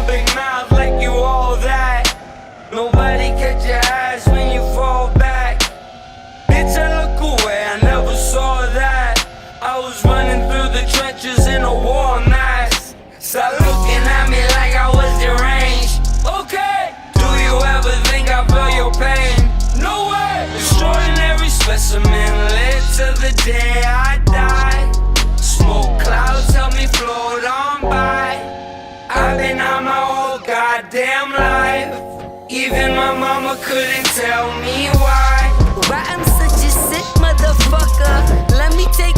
big mouth like you all that. Nobody catch your ass when you fall back. Bitch, I look away, I never saw that. I was running through the trenches in a war mask. Stop looking at me like I was deranged. Okay, do you ever think I feel your pain? No way. Extraordinary specimen, led to the day I die. Smoke clouds help me float on by. I've been on my whole goddamn life. Even my mama couldn't tell me why. Why I'm such a sick motherfucker. Let me take